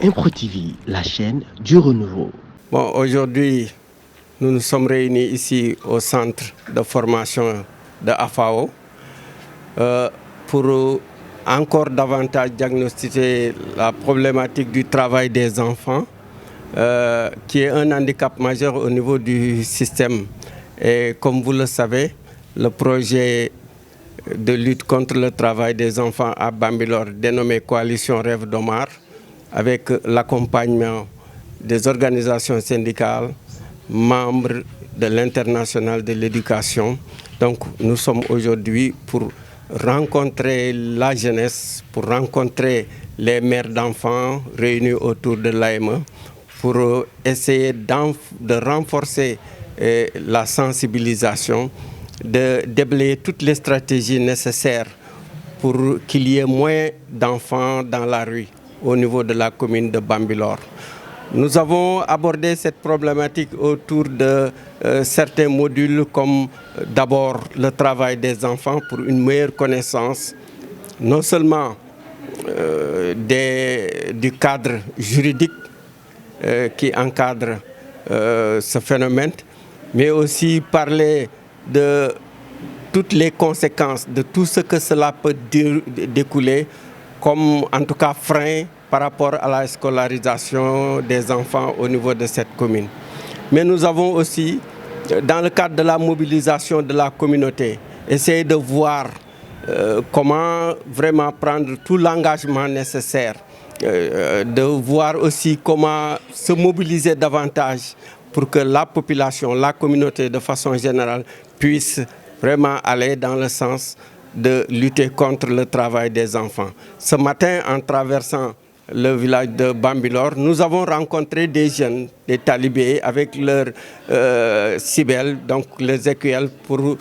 Impro TV, la chaîne du renouveau. Bon, aujourd'hui, nous nous sommes réunis ici au centre de formation de AFAO pour encore davantage diagnostiquer la problématique du travail des enfants, qui est un handicap majeur au niveau du système. Et comme vous le savez, le projet de lutte contre le travail des enfants à Bambilor, dénommé Coalition Rêve d'Omar, avec l'accompagnement des organisations syndicales, membres de l'International de l'éducation. Donc nous sommes aujourd'hui pour rencontrer la jeunesse, pour rencontrer les mères d'enfants réunis autour de l'AME, pour essayer de renforcer la sensibilisation, de déblayer toutes les stratégies nécessaires pour qu'il y ait moins d'enfants dans la rue au niveau de la commune de Bambilor. Nous avons abordé cette problématique autour de certains modules comme d'abord le travail des enfants pour une meilleure connaissance, non seulement du cadre juridique qui encadre ce phénomène, mais aussi parler de toutes les conséquences, de tout ce que cela peut découler, comme en tout cas frein par rapport à la scolarisation des enfants au niveau de cette commune. Mais nous avons aussi, dans le cadre de la mobilisation de la communauté, essayé de voir comment vraiment prendre tout l'engagement nécessaire, de voir aussi comment se mobiliser davantage pour que la population, la communauté de façon générale puisse vraiment aller dans le sens de lutter contre le travail des enfants. Ce matin, en traversant le village de Bambilor, nous avons rencontré des jeunes, des talibés avec leurs cibelles, donc les écuelles pour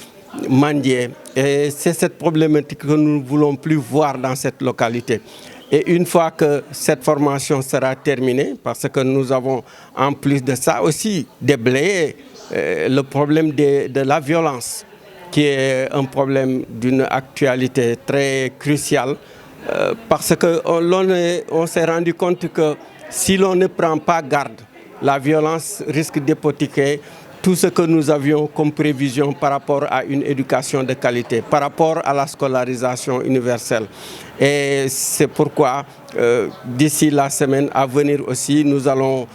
mendier. Et c'est cette problématique que nous ne voulons plus voir dans cette localité. Et une fois que cette formation sera terminée, parce que nous avons en plus de ça aussi déblayé le problème de la violence, qui est un problème d'une actualité très cruciale, parce qu'on s'est rendu compte que si l'on ne prend pas garde, la violence risque d'hypothéquer tout ce que nous avions comme prévision par rapport à une éducation de qualité, par rapport à la scolarisation universelle. Et c'est pourquoi, d'ici la semaine à venir aussi, nous allons,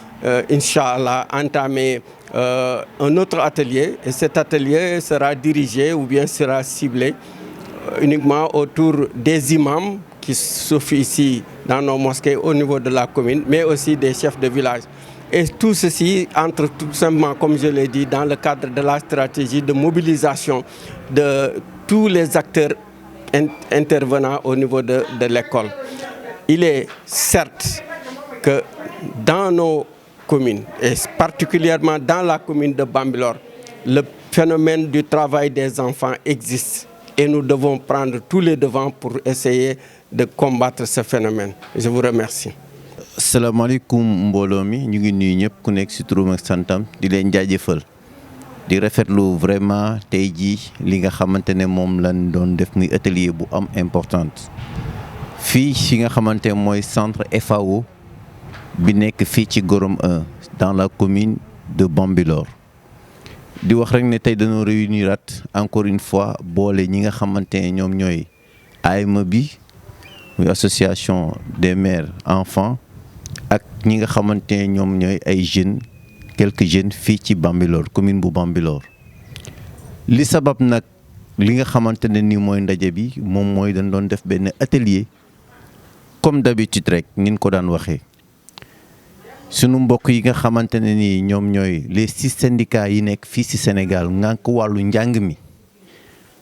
Inch'Allah, entamer un autre atelier. Et cet atelier sera dirigé ou bien sera ciblé uniquement autour des imams qui souffrent ici dans nos mosquées au niveau de la commune, mais aussi des chefs de village. Et tout ceci entre tout simplement, comme je l'ai dit, dans le cadre de la stratégie de mobilisation de tous les acteurs intervenants au niveau de l'école. Il est certes que dans nos communes, et particulièrement dans la commune de Bambilor, le phénomène du travail des enfants existe. Et nous devons prendre tous les devants pour essayer de combattre ce phénomène. Je vous remercie. Salaamaaleykum mbooloo mi ñu ngi nuyu ñëpp ku nekk ci turam ak santam di leen jaajëfal di rafetlu vraiment tey jii li nga xamante ne moom lañ doon def muy atelier bu am importante fii ci nga xamante mooy centre FAO bi nekk fii ci Gorom 1 dans la commune de Bambilor di wax rek ne tey dañoo réunirat encore une fois boole ñi nga xamante ne ñoom ñooy AME bi muy association des mères enfants ak ñi nga xamante ne ñoom ñooy ay jeunes quelques jeunes fii ci Bambilor commune bu Bambilor li sabab nag li nga xamante ne ni mooy ndaje bi moom mooy dañ doon def benn atelier comme d'habitude rek nin ko daan waxee sunu mbokk yi nga xamante ne ni ñoom ñooy les 6 syndicats yi nekk fii ci Sénégal ngànk wàllu njàng mi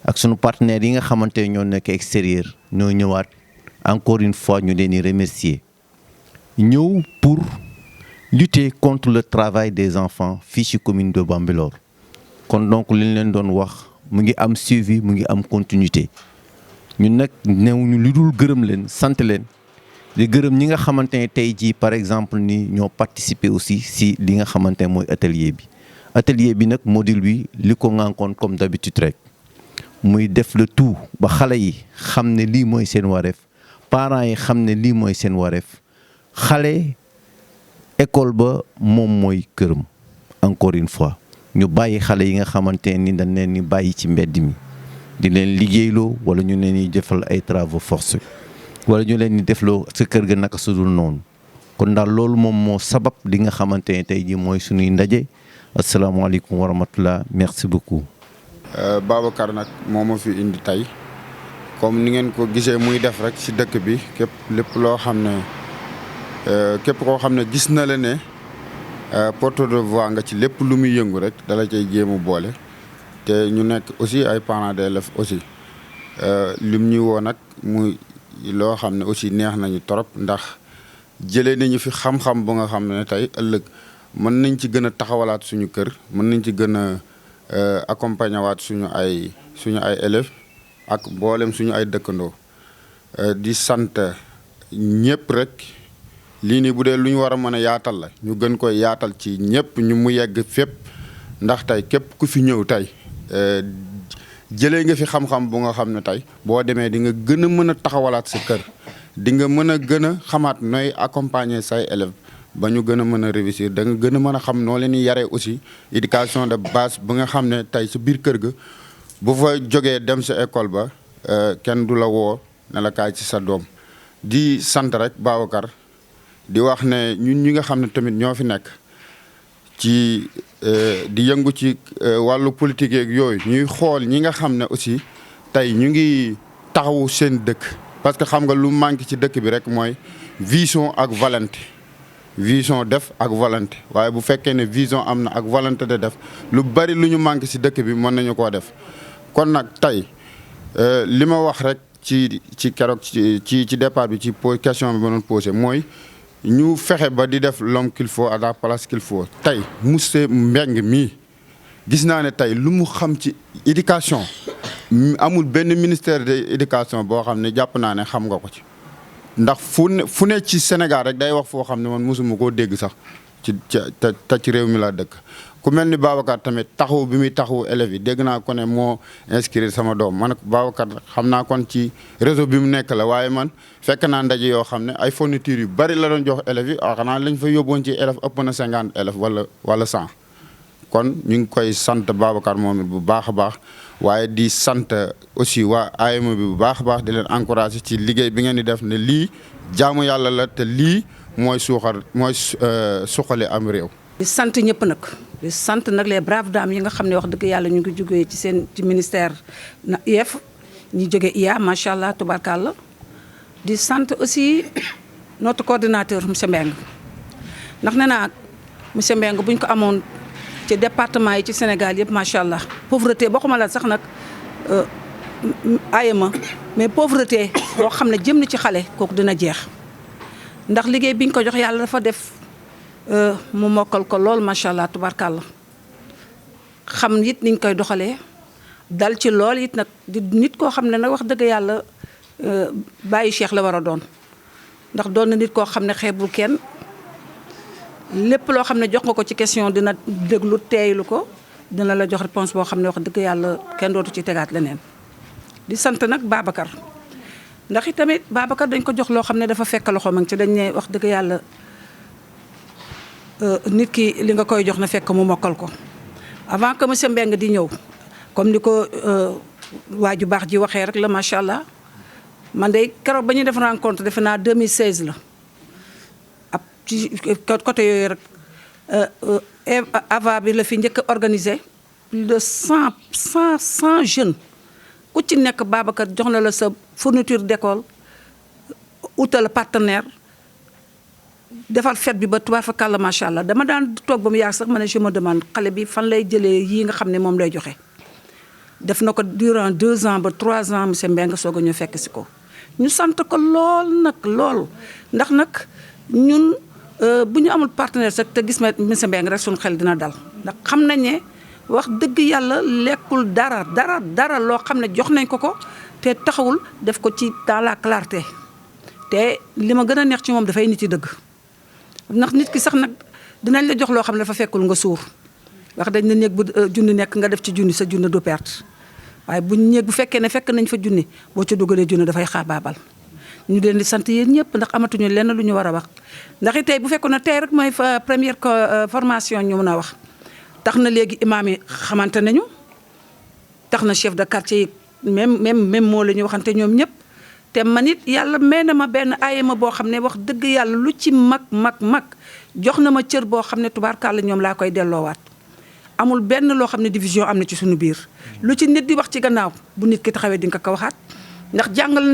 ak sunu partenaires yi nga xamante ne ñoo nekk extérieur ñoo ñëwaat encore une fois ñu leen di remercier ñëw pour lutter contre le travail des enfants fii ci commune de Bambilor kon donc li ñu leen doon wax mu ngi am suivi mu ngi am continuité ñun nag newuñu lu dul gërëm leen sant leen di gërëm ñi nga xamante ne tey jii par exemple ni ñoo participer aussi si li nga xamante ne mooy atelier bi nag module bi li ko ngànkoon comme d'habitude rek muy def le tout ba xale yi xam ne lii mooy seen wareef parents yi xam ne lii mooy seen wareef xale école ba moom mooy këram encore une fois ñu bàyyi xale yi nga xamante ni dañ leen ni bàyyi ci mbedd mi di leen liggéeyloo wala ñu leen di defal ay travaux forcés wala ñu leen di defloo sa kër ga naka su dul noonu kon daal loolu moom moo sabab li nga xamante ne tey jii mooy suñuy ndaje asalaamaaleykum wa rahmatullah merci beaucoup. Babacar nag moo ma fi indi tey comme ni ngeen ko gisee muy def rek ci dëkk bi lépp loo xam ne képp koo xam ne gis na la ne porte de voix nga ci lépp lu muy yëngu rek dala cay jéem a boole te ñu nekk aussi ay parents d'élèves aussi lim ñu woo nag muy loo xam ne aussi neex nañu trop ndax jëlee nañu fi xam-xam bu nga xam ne tey ëllëg mën nañ ci gën a taxawalaat suñu kër mën nañ ci gën a accompagner waat suñu ay élèves ak mboolem suñu ay dëkkandoo di sant ñëpp rek lii nii bu dee lu ñu war a mën a yaatal la ñu gën koy yaatal ci ñëpp ñu mu yegg fépp ndax tey képp ku fi ñëw tey jëlee nga fi xam-xam bu nga xam ne tey boo demee di nga gën a mën a taxawalaat sa kër di nga mën a gën a xamaat nooy accompagner say élèves ba ñu gën a mën a réussir da nga gën a mën a xam noo leen di yaree aussi éducation de base ba nga xam ne tey sa biir kër ga bu fa jógee dem sa école ba kenn du la woo ne la kaay ci sa doom di sant rek Babacar di wax ne ñun ñi nga xam ne tamit ñoo fi nekk ci di yëngu ci wàllu politique yeeg yooyu ñuy xool ñi nga xam ne aussi tey ñu ngi taxawu seen dëkk parce que xam nga lu manqué ci dëkk bi rek mooy vision ak volonté vision def ak volonté waaye bu fekkee ne vision am na ak volonté de def lu bari lu ñu manqué ci dëkk bi mën nañu koo def kon nag tey li ma wax rek ci keroog ci départ bi ci question bi ma doon posé mooy ñu fexe ba di def l'homme qu'il faut à la place qu'il faut tey monsieur Mbengue mii gis naa ne tey lu mu xam ci éducation amul benn ministère de éducation boo xam ne jàpp naa ne xam nga ko ci ndax fu ne ci Sénégal rek day wax foo xam ne man mosuma koo dégg sax ci ci réew mi laa dëkk ku mel ni Babacar tamit taxaw bi muy taxawu élèves yi dégg naa ko ne moo inscrire sama doom man Babacar xam naa kon ci réseau bi mu nekk la waaye man fekk naa ndaje yoo xam ne ay fournitures yu bari la doon jox élèves yi xanaa lañ fa yóbboon ci élèves ëpp na 50 élèves wala 100 kon ñu ngi koy sant Babacar moom it bu baax a baax waaye di sant aussi waa AEMO bi bu baax a baax di leen encourager ci liggéey bi ngeen di def ne lii jaamu yàlla la te lii mooy suqali am réew. di sant ñëpp nag di sant nag les braves dames yi nga xam ne wax dëgg yàlla ñu ngi jógee ci ministère na IEF ñi jógee IA macha allah tubarkalla di sant aussi notre coordinateur monsieur Mbengue ndax nee naa monsieur Mbengue bu ñu ko amoon ci département yi ci Sénégal yëpp macha allah pauvreté boo xamala sax nag ayema mais pauvreté boo xam ne jëm na ci xale kooku dina jeex ndax liggéey bi ñu ko jox yàlla dafa def mu mokkal ko lool macha allah tubarkalla xam it niñ koy doxalee dal ci lool it nag di nit koo xam ne nag wax dëgg yàlla bàyyi cheikh la war a doon ndax doon na nit koo xam ne xeebul kenn lépp loo xam ne jox nga ko ci question dina déglu teeylu ko dina la jox réponse boo xam ne wax dëgg yàlla kenn dootu ci tegaat leneen di sant nag Babacar ndax it tamit Babacar dañ ko jox loo xam ne dafa fekk loxo mag ci dañ ne wax dëgg yàlla nit ki li nga koy jox na fekk mu mokkal ko avant que monsieur Mbengue di ñëw comme ni ko waa ju baax ji waxee rek la macha allah man de keroog ba ñuy def rencontre defe naa 2016 la ab ci côté yooyu rek ava bi la fi njëkk a organisé plus de 100 jeunes ku ci nekk Babacar jox na la sa fourniture d'école utal partenaire defal fête bi ba tubaar fa kàlla macha allah dama daan toog ba mu yàgg sax ma ne je me demande xale bi fan lay jëlee yii nga xam ne moom lay joxe. def na ko durant 2 ans ba 3 ans monsieur Mbengue soog a ñu fekk si ko ñu sant ko lool nag lool ndax nag ñun bu ñu amul partenaire sax te gis ma monsieur Mbengue rek suñu xel dina dal ndax xam nañ ne wax dëgg yàlla lekkul dara loo xam ne jox nañ ko te taxawul def ko ci dans la clarté te li ma gën a neex ci moom dafay nit yi dëgg ndax nit ki sax nag dinañ la jox loo xam ne dafa fekkul nga suur wax dañ ne néeg bu junni nekk nga def ci junni sa junni du perte waaye bu néeg bu fekkee ne fekk nañ fa junni boo ca dugalee junni dafay xaabaabal ñu leen di sant yéen ñëpp ndax amatuñu lenn lu ñu war a wax ndax it tey bu fekkoon ne tey rek mooy première formation ñu mën a wax tax na léegi imaam yi xamante nañu tax na chef de quartier yi même moo la ñu waxante ñoom ñëpp te man it yàlla may na ma benn ayema boo xam ne wax dëgg yàlla lu ci mag jox na ma cër boo xam ne tubaarkàlla ñoom laa koy delloowaat amul benn loo xam ne division am na ci suñu biir lu ci nit di wax ci gannaaw bu nit ki taxawee di nga ko waxaat ndax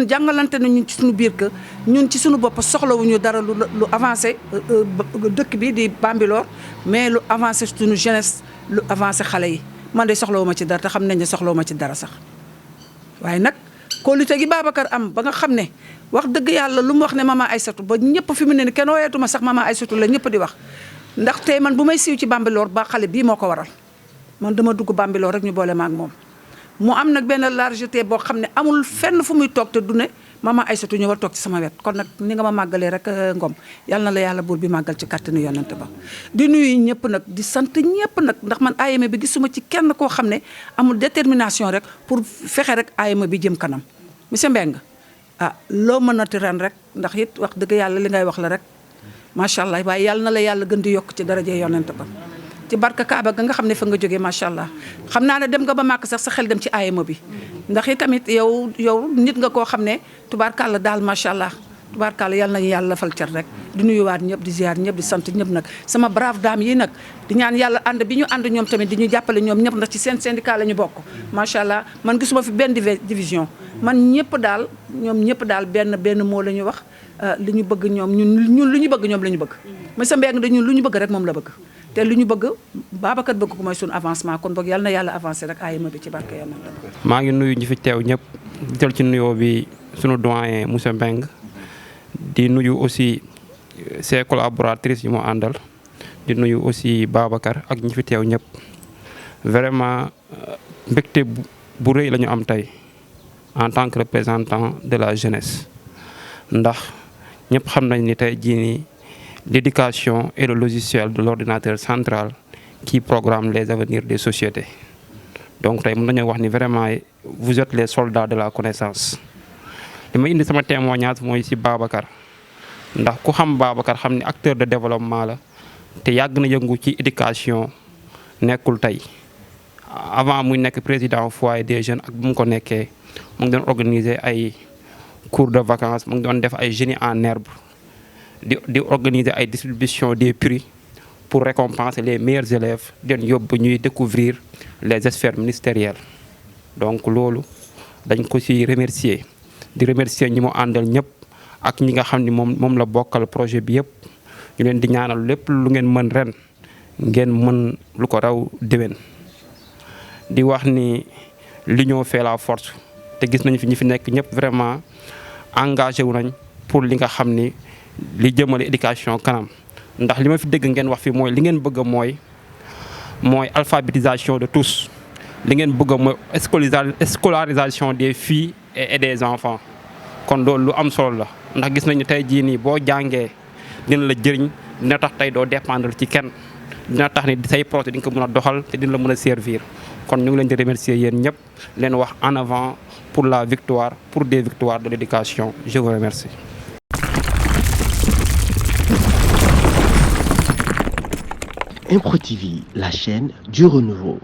jàngalante na ñun ci suñu biir que ñun ci suñu bopp soxlawuñu dara lu avancé dëkk bi di Bambilor mais lu avancé suñu jeunesse lu avancé xale yi man de soxlawuma ci dara te xam nañ ne soxlawuma ci dara sax waaye nag kóolute gi Babacar am ba nga xam ne wax dëgg yàlla lu mu wax ne Mama Aïssatou ba ñëpp fi mu ne ni kenn woyatuma sax Mama Aïssatou la ñëpp di wax ndax tey man bu may siiw ci Bambilor ba xale bii moo ko waral man dama dugg Bambilor rek ñu boole ma ak moom mu am nag benn largeté boo xam ne amul fenn fu muy toog te du ne Mama Aïssatou ñëwal toog ci sama wet kon nag ni nga ma màggalee rek Ngom yàlla na la yàlla buur bi màggal ci kàttanu yonent ba di nuyu ñëpp nag di sant ñëpp nag ndax man AEM bi gisuma ci kenn koo xam ne amul détermination rek pour fexe rek AEM bi jëm kanam monsieur Mbengue loo mënati ren rek ndax it wax dëgg yàlla li ngay wax la rek macha allah waaye yàlla na la yàlla gën di yokk ci daraje yonent ba ci barka Kaaba ga nga xam ne fa nga jógee macha allah xam naa ne dem nga ba màkk sax sa xel dem ci AEM bi ndax it tamit yow nit nga koo xam ne tubaarkàlla daal macha allah tubaarkàlla yàlla nañu yàlla fal cat rek di nuyuwaat ñëpp di ziar ñëpp di sant ñëpp nag sama brave dame yi nag di ñaan yàlla ànd bi ñu ànd ñoom tamit di ñu jàppale ñoom ñëpp ndax ci seen syndicat la ñu bokk macha allah man gisuma fi benn division man ñëpp daal ñoom ñëpp daal benn moo la ñu wax li ñu bëgg ñoom ñun lu ñu bëgg ñoom la ñu bëgg monsieur Mbengue de ñun lu ñu bëgg rek moom la bëgg te lu ñu bëgg Babacar bëgg ko mooy suñu avancement kon boog yàlla na yàlla avancé rek AEM bi ci barke yàlla. maa ngi nuyu ñi fi teew ñëpp di jël ci nuyoo bi sunu doyen monsieur Mbengue di nuyu aussi ses collaboratrices yi mu àndal di nuyu aussi Babacar ak ñi fi teew ñëpp vraiment mbégte bu rëy la ñu am tey en tant que représentant de la jeunesse ndax ñëpp xam nañ ni tey jii nii l'éducation est le logiciel de l'ordinateur central qui programme les avenirs des sociétés donc tey mën nañu wax ni vraiment vous êtes les soldats de la connaissance li ma indi sama témoignage mooy ci Babacar ndax ku xam Babacar xam ni acteur de développement la te yàgg na yëngu ci éducation nekkul tey avant muy nekk président foyer des jeunes ak bu mu ko nekkee mu ngi doon organiser ay cours de vacances mu ngi doon def ay génie en herbe di organiser ay distribution des prix pour récompenser les meilleurs élèves den yóbbu ñuy découvrir les sphères ministérielles donc loolu dañ ko ci remercier di remercier ñi mu àndal ñëpp ak ñi nga xam ni moom la bokkal projet bi yëpp ñu leen di ñaanal lépp lu ngeen mën ren ngeen mën lu ko raw déwén di wax ni l'union fait la force te gis nañu fi ñi fi nekk ñëpp vraiment engagé wu nañ pour li nga xam ni li jëmale éducation kanam ndax li ma fi dégg ngeen wax fi mooy li ngeen bëgg mooy alphabétisation de tous li ngeen bëgg mooy scolarisation des filles et des enfants kon loolu lu am solo la ndax gis nañu tey jii nii boo jàngee dina la jëriñ dina tax tey doo dépendre ci kenn dina tax ni say projet di nga ko mën a doxal te dina la mën a servir kon ñu ngi leen di remercier yéen ñëpp leen wax en avant pour la victoire pour des victoires de l'éducation je vous remercie. Impro TV, la chaîne du renouveau.